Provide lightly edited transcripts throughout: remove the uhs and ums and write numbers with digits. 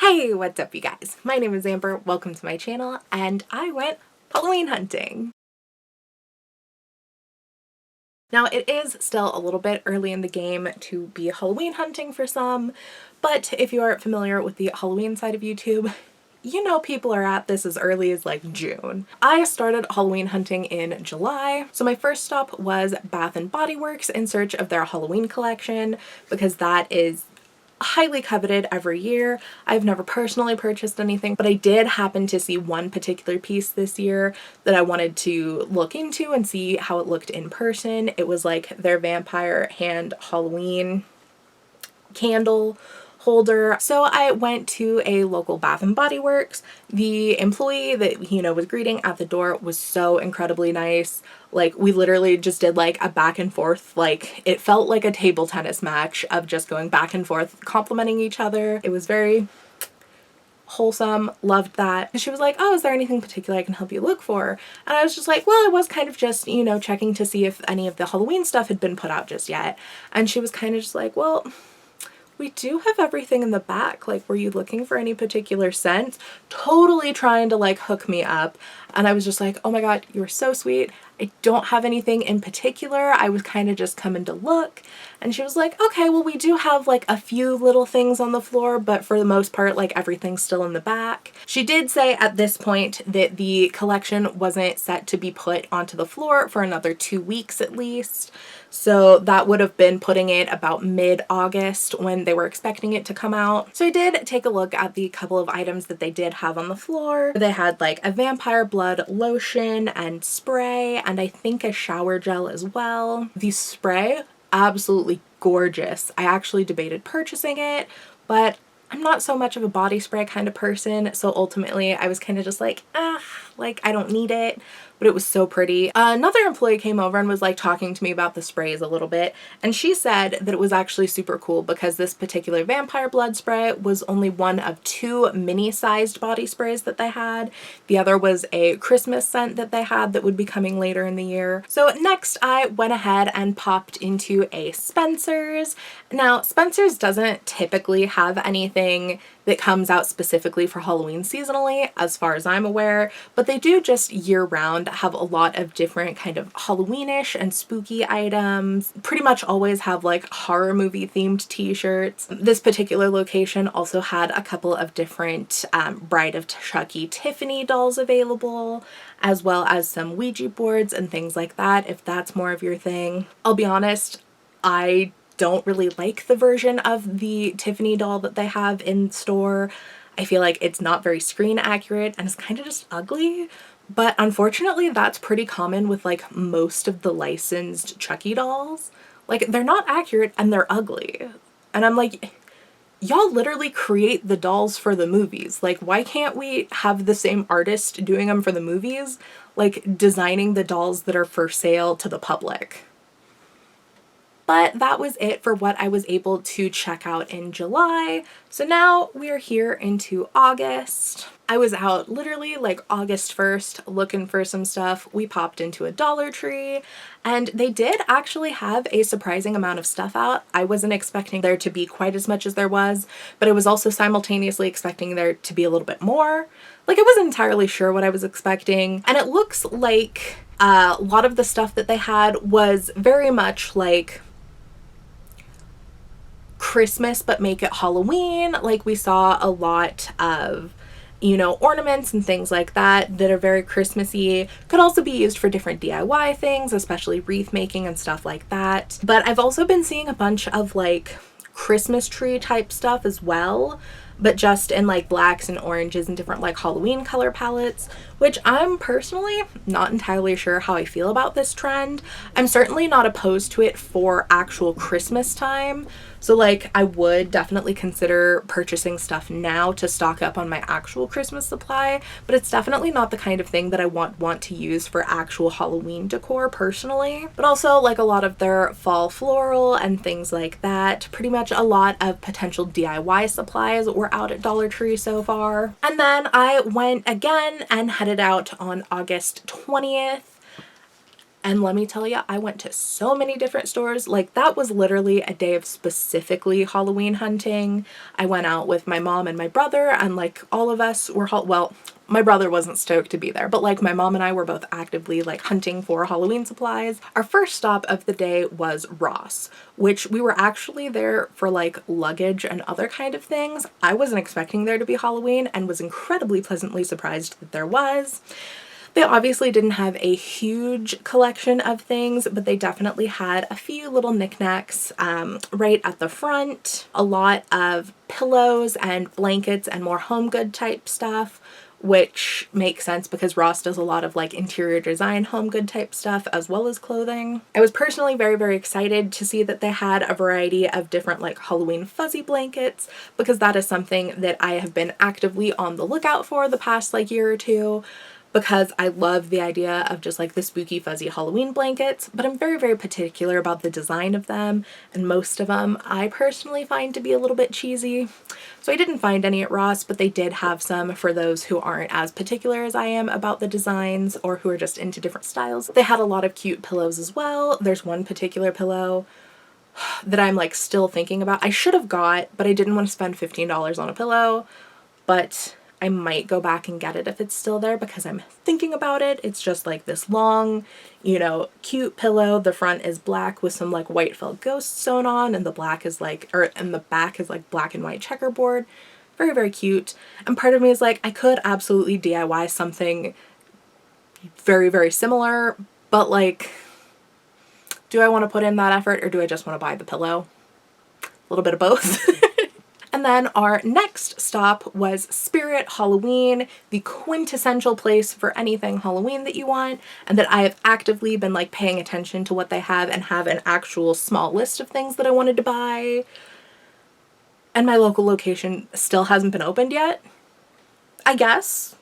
Hey, what's up you guys? My name is Amber, welcome to my channel, and I went Halloween hunting. Now it is still a little bit early in the game to be Halloween hunting for some, but if you are familiar with the Halloween side of YouTube, you know people are at this as early as like June. I started Halloween hunting in July, so my first stop was Bath & Body Works in search of their Halloween collection because that is highly coveted every year. I've never personally purchased anything, but I did happen to see one particular piece this year that I wanted to look into and see how it looked in person. It was like their vampire hand Halloween candle holder. So I went to a local Bath & Body Works. The employee that, was greeting at the door was so incredibly nice. Like, we literally just did like a back and forth, like it felt like a table tennis match of just going back and forth, complimenting each other. It was very wholesome, loved that. And she was like, oh, is there anything particular I can help you look for? And I was just like, well, I was kind of just, checking to see if any of the Halloween stuff had been put out just yet. And she was kind of just like, well, we do have everything in the back. Like, were you looking for any particular scent? Totally trying to like hook me up. And I was just like, oh my God, you were so sweet. I don't have anything in particular. I was kind of just coming to look. And she was like, okay, well, we do have like a few little things on the floor, but for the most part, like everything's still in the back. She did say at this point that the collection wasn't set to be put onto the floor for another 2 weeks at least. So that would have been putting it about mid-August when they were expecting it to come out. So I did take a look at the couple of items that they did have on the floor. They had like a vampire blood lotion and spray, and I think a shower gel as well. The spray, absolutely gorgeous. I actually debated purchasing it, but I'm not so much of a body spray kind of person, so ultimately I was kind of just like, like I don't need it, but it was so pretty. Another employee came over and was like talking to me about the sprays a little bit, and she said that it was actually super cool because this particular vampire blood spray was only one of 2 mini-sized body sprays that they had. The other was a Christmas scent that they had that would be coming later in the year. So next I went ahead and popped into a Spencer's. Now Spencer's doesn't typically have anything that comes out specifically for Halloween seasonally, as far as I'm aware, but they do just year-round have a lot of different kind of Halloweenish and spooky items. Pretty much always have like horror movie themed t-shirts. This particular location also had a couple of different Bride of Chucky Tiffany dolls available, as well as some Ouija boards and things like that, if that's more of your thing. I'll be honest, I don't really like the version of the Tiffany doll that they have in store. I feel like it's not very screen accurate and it's kind of just ugly, but unfortunately that's pretty common with like most of the licensed Chucky dolls. Like, they're not accurate and they're ugly. And I'm like, y'all literally create the dolls for the movies. Like, why can't we have the same artist doing them for the movies, like designing the dolls that are for sale to the public? But that was it for what I was able to check out in July. So now we are here into August. I was out literally like August 1st looking for some stuff. We popped into a Dollar Tree and they did actually have a surprising amount of stuff out. I wasn't expecting there to be quite as much as there was, but I was also simultaneously expecting there to be a little bit more. Like, I wasn't entirely sure what I was expecting, and it looks like a lot of the stuff that they had was very much like Christmas but make it Halloween. Like, we saw a lot of ornaments and things like that are very Christmassy. Could also be used for different DIY things, especially wreath making and stuff like that. But I've also been seeing a bunch of like Christmas tree type stuff as well, but just in like blacks and oranges and different like Halloween color palettes, which I'm personally not entirely sure how I feel about this trend. I'm certainly not opposed to it for actual Christmas time. So like, I would definitely consider purchasing stuff now to stock up on my actual Christmas supply, but it's definitely not the kind of thing that I want to use for actual Halloween decor personally. But also like a lot of their fall floral and things like that. Pretty much a lot of potential DIY supplies were out at Dollar Tree so far. And then I went again and headed out on August 20th. And let me tell you, I went to so many different stores. Like, that was literally a day of specifically Halloween hunting. I went out with my mom and my brother, and like all of us were, well, my brother wasn't stoked to be there, but like my mom and I were both actively like hunting for Halloween supplies. Our first stop of the day was Ross, which we were actually there for like luggage and other kind of things. I wasn't expecting there to be Halloween and was incredibly pleasantly surprised that there was. They obviously didn't have a huge collection of things, but they definitely had a few little knickknacks right at the front. A lot of pillows and blankets and more home good type stuff, which makes sense because Ross does a lot of like interior design home good type stuff as well as clothing. I was personally very, very excited to see that they had a variety of different like Halloween fuzzy blankets, because that is something that I have been actively on the lookout for the past like year or two, because I love the idea of just like the spooky fuzzy Halloween blankets, but I'm very, very particular about the design of them, and most of them I personally find to be a little bit cheesy. So I didn't find any at Ross, but they did have some for those who aren't as particular as I am about the designs or who are just into different styles. They had a lot of cute pillows as well. There's one particular pillow that I'm like still thinking about. I should have got, but I didn't want to spend $15 on a pillow, but I might go back and get it if it's still there because I'm thinking about it. It's just like this long, you know, cute pillow. The front is black with some like white felt ghosts sewn on, and the black is like, and the back is like black and white checkerboard. Very, very cute. And part of me is like, I could absolutely DIY something very, very similar, but like, do I want to put in that effort, or do I just want to buy the pillow? A little bit of both. And then our next stop was Spirit Halloween, the quintessential place for anything Halloween that you want, and that I have actively been like paying attention to what they have and have an actual small list of things that I wanted to buy. And my local location still hasn't been opened yet. I guess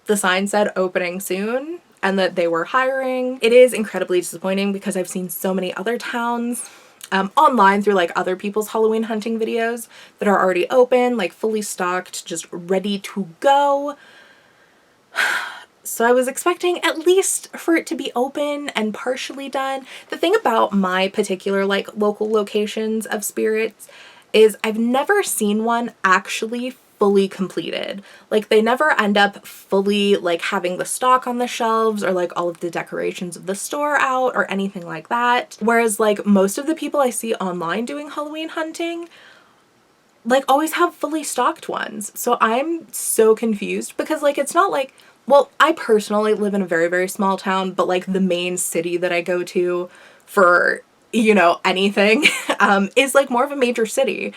the sign said opening soon and that they were hiring. It is incredibly disappointing because I've seen so many other towns online through like other people's Halloween hunting videos that are already open, like fully stocked, just ready to go. So I was expecting at least for it to be open and partially done. The thing about my particular like local locations of spirits is I've never seen one actually fully completed. Like, they never end up fully like having the stock on the shelves or like all of the decorations of the store out or anything like that. Whereas like most of the people I see online doing Halloween hunting like always have fully stocked ones. So I'm so confused because like it's not like, well, I personally live in a very, very small town, but like the main city that I go to for, you know, anything is like more of a major city.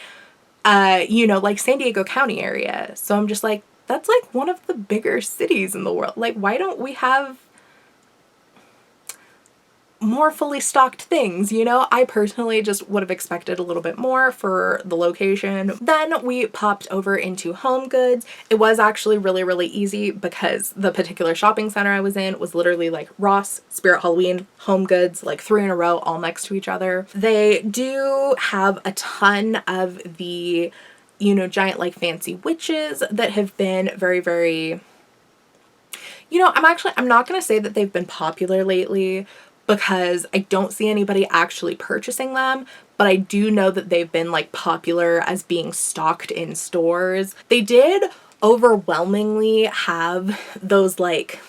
You know, like San Diego County area. So I'm just like, that's like one of the bigger cities in the world. Like, why don't we have more fully stocked things, you know? I personally just would have expected a little bit more for the location. Then we popped over into Home Goods. It was actually really, really easy because the particular shopping center I was in was literally like Ross, Spirit Halloween, Home Goods, like 3 in a row, all next to each other. They do have a ton of the, you know, giant like fancy witches that have been very, very, you know, I'm not gonna say that they've been popular lately, because I don't see anybody actually purchasing them, but I do know that they've been like popular as being stocked in stores. They did overwhelmingly have those like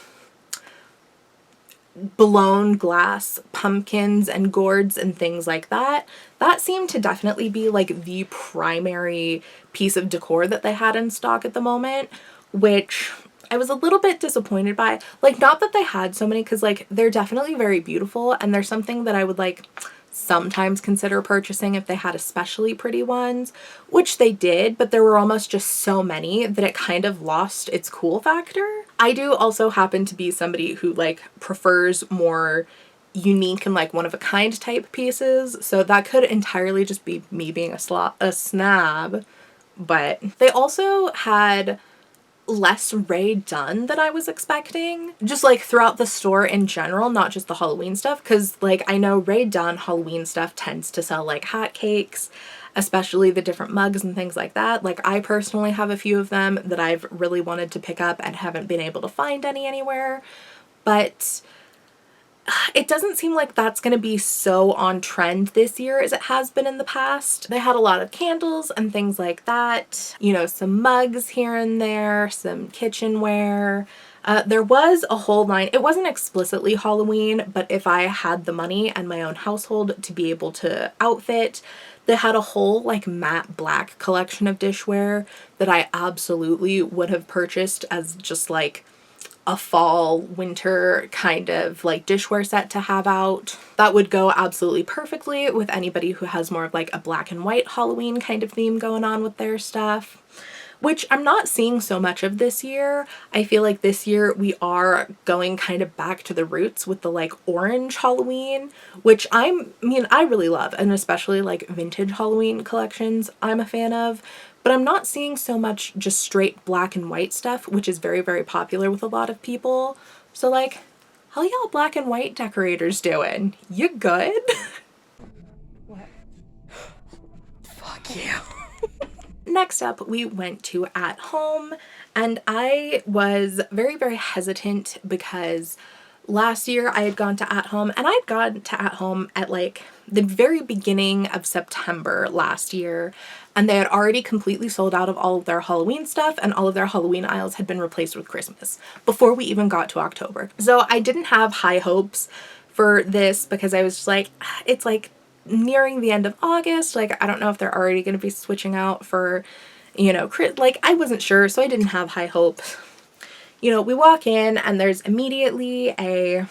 blown glass pumpkins and gourds and things like that. That seemed to definitely be like the primary piece of decor that they had in stock at the moment, which I was a little bit disappointed by. Like, not that they had so many, because like they're definitely very beautiful and they're something that I would like sometimes consider purchasing if they had especially pretty ones, which they did, but there were almost just so many that it kind of lost its cool factor. I do also happen to be somebody who like prefers more unique and like one-of-a-kind type pieces, so that could entirely just be me being a snab. But they also had less Rae Dunn than I was expecting, just like throughout the store in general, not just the Halloween stuff, because like I know Rae Dunn Halloween stuff tends to sell like hotcakes, especially the different mugs and things like that. Like, I personally have a few of them that I've really wanted to pick up and haven't been able to find any anywhere, but it doesn't seem like that's going to be so on trend this year as it has been in the past. They had a lot of candles and things like that, you know, some mugs here and there, some kitchenware. There was a whole line. It wasn't explicitly Halloween, but if I had the money and my own household to be able to outfit, they had a whole like matte black collection of dishware that I absolutely would have purchased as just like a fall winter kind of like dishware set to have out. That would go absolutely perfectly with anybody who has more of like a black and white Halloween kind of theme going on with their stuff, which I'm not seeing so much of this year. I feel like this year we are going kind of back to the roots with the like orange Halloween, which I really love, and especially like vintage Halloween collections I'm a fan of. But I'm not seeing so much just straight black and white stuff, which is very, very popular with a lot of people. So like, how y'all black and white decorators doing? You good? What? Fuck you. Next up, we went to At Home, and I was very, very hesitant because last year I had gone to At Home, and I'd gone to At Home at like the very beginning of September last year, and they had already completely sold out of all of their Halloween stuff, and all of their Halloween aisles had been replaced with Christmas before we even got to October. So I didn't have high hopes for this because I was just like, it's like nearing the end of August, like I don't know if they're already going to be switching out for, you know, like I wasn't sure, so I didn't have high hopes. You know, we walk in and there's immediately a,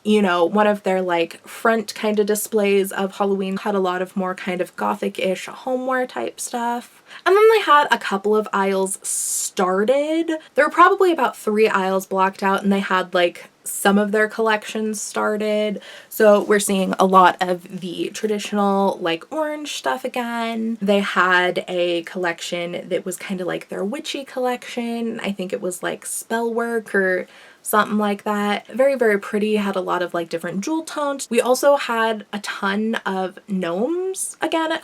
you know, one of their like front kind of displays of Halloween had a lot of more kind of gothic-ish homeware type stuff. And then they had a couple of aisles started. There were probably about 3 aisles blocked out, and they had like some of their collections started. So we're seeing a lot of the traditional like orange stuff again. They had a collection that was kind of like their witchy collection. I think it was like spellwork or something like that. Very, very pretty. Had a lot of like different jewel tones. We also had a ton of gnomes again at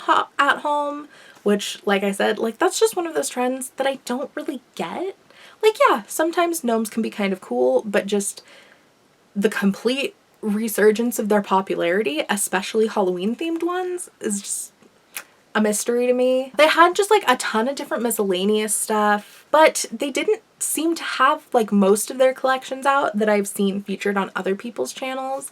home, which, like I said, like that's just one of those trends that I don't really get. Like, yeah, sometimes gnomes can be kind of cool, but just the complete resurgence of their popularity, especially Halloween themed ones, is just a mystery to me. They had just like a ton of different miscellaneous stuff, but they didn't seem to have like most of their collections out that I've seen featured on other people's channels.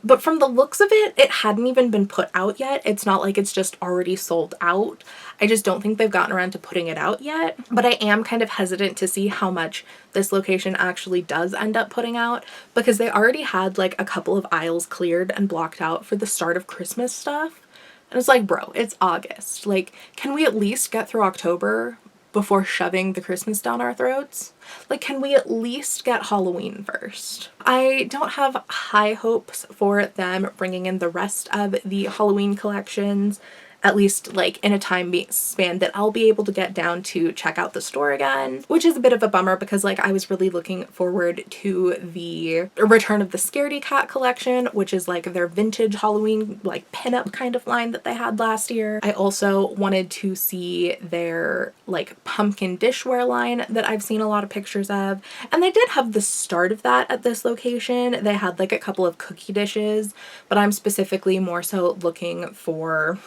But from the looks of it, it hadn't even been put out yet. It's not like it's just already sold out. I just don't think they've gotten around to putting it out yet. But I am kind of hesitant to see how much this location actually does end up putting out, because they already had like a couple of aisles cleared and blocked out for the start of Christmas stuff. And it's like, bro, it's August. Like, can we at least get through October before shoving the Christmas down our throats? Like, can we at least get Halloween first? I don't have high hopes for them bringing in the rest of the Halloween collections, at least like in a time span that I'll be able to get down to check out the store again, which is a bit of a bummer because like I was really looking forward to the return of the Scaredy Cat collection, which is like their vintage Halloween like pinup kind of line that they had last year. I also wanted to see their like pumpkin dishware line that I've seen a lot of pictures of, and they did have the start of that at this location. They had like a couple of cookie dishes, but I'm specifically more so looking for,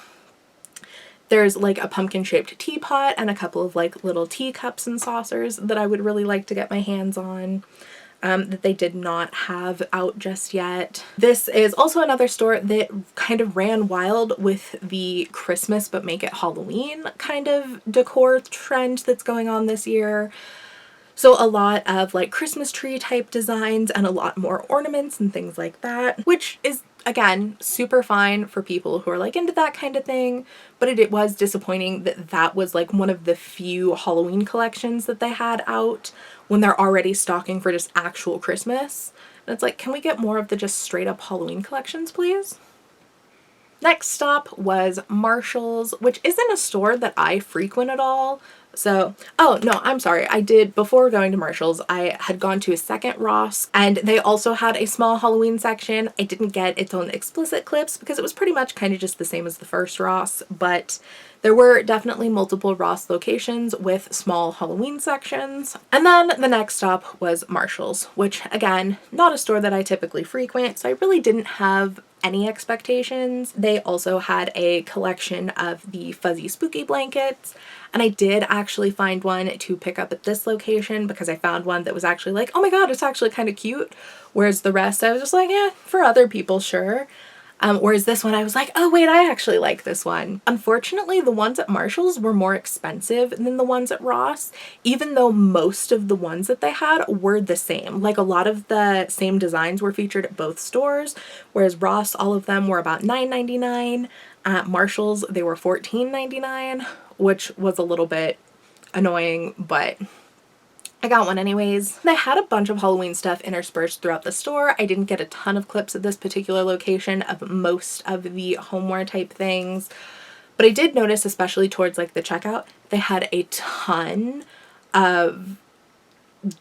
there's like a pumpkin shaped teapot and a couple of like little teacups and saucers that I would really like to get my hands on, that they did not have out just yet. This is also another store that kind of ran wild with the Christmas but make it Halloween kind of decor trend that's going on this year. So a lot of like Christmas tree type designs and a lot more ornaments and things like that, which is again super fine for people who are like into that kind of thing, but it was disappointing that that was like one of the few Halloween collections that they had out when they're already stocking for just actual Christmas. And it's like, can we get more of the just straight up Halloween collections, please? Next stop was Marshall's, which isn't a store that I frequent at all, So, oh no, I'm sorry. I did, before going to Marshall's, I had gone to a second Ross and they also had a small Halloween section. I didn't get its own explicit clips because it was pretty much kind of just the same as the first Ross, but there were definitely multiple Ross locations with small Halloween sections. And then the next stop was Marshall's, which again, not a store that I typically frequent, so I really didn't have any expectations. They also had a collection of the fuzzy spooky blankets, and I did actually find one to pick up at this location because I found one that was actually like, oh my god, it's actually kind of cute, whereas the rest I was just like, yeah, for other people, sure. Whereas this one I was like, oh wait, I actually like this one. Unfortunately, the ones at Marshall's were more expensive than the ones at Ross, even though most of the ones that they had were the same. Like a lot of the same designs were featured at both stores, whereas Ross, all of them were about $9.99. At Marshall's, they were $14.99, which was a little bit annoying, but I got one anyways. They had a bunch of Halloween stuff interspersed throughout the store. I didn't get a ton of clips at this particular location of most of the homeware type things, but I did notice, especially towards like the checkout, they had a ton of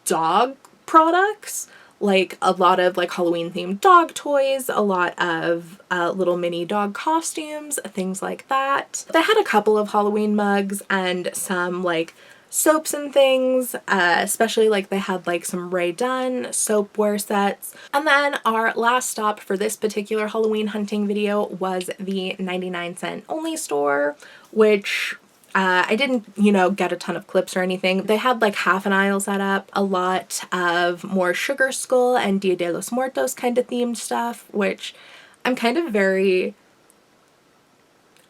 dog products, like a lot of like Halloween themed dog toys, a lot of little mini dog costumes, things like that. They had a couple of Halloween mugs and some like soaps and things, especially like they had like some Rae Dunn soapware sets. And then our last stop for this particular Halloween hunting video was the 99-cent only store, which I didn't, you know, get a ton of clips or anything. They had like half an aisle set up, a lot of more Sugar Skull and Dia de los Muertos kind of themed stuff, which I'm kind of very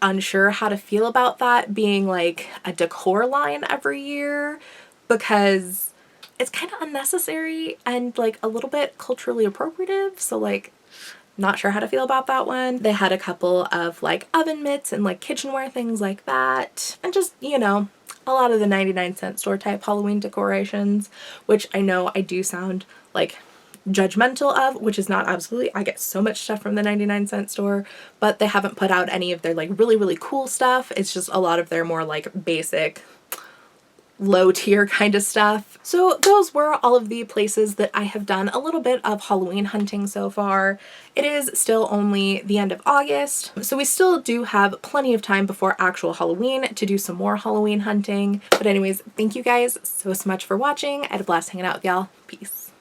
unsure how to feel about that being like a decor line every year, because it's kind of unnecessary and like a little bit culturally appropriative. So like, not sure how to feel about that one. They had a couple of like oven mitts and like kitchenware, things like that, and just, you know, a lot of the 99-cent store type Halloween decorations, which I know I do sound like judgmental of, which is not absolutely. I get so much stuff from the 99-cent store, but they haven't put out any of their like really cool stuff. It's just a lot of their more like basic low tier kind of stuff. So those were all of the places that I have done a little bit of Halloween hunting so far. It is still only the end of August, so we still do have plenty of time before actual Halloween to do some more Halloween hunting. But anyways, thank you guys so much for watching. I had a blast hanging out with y'all. Peace.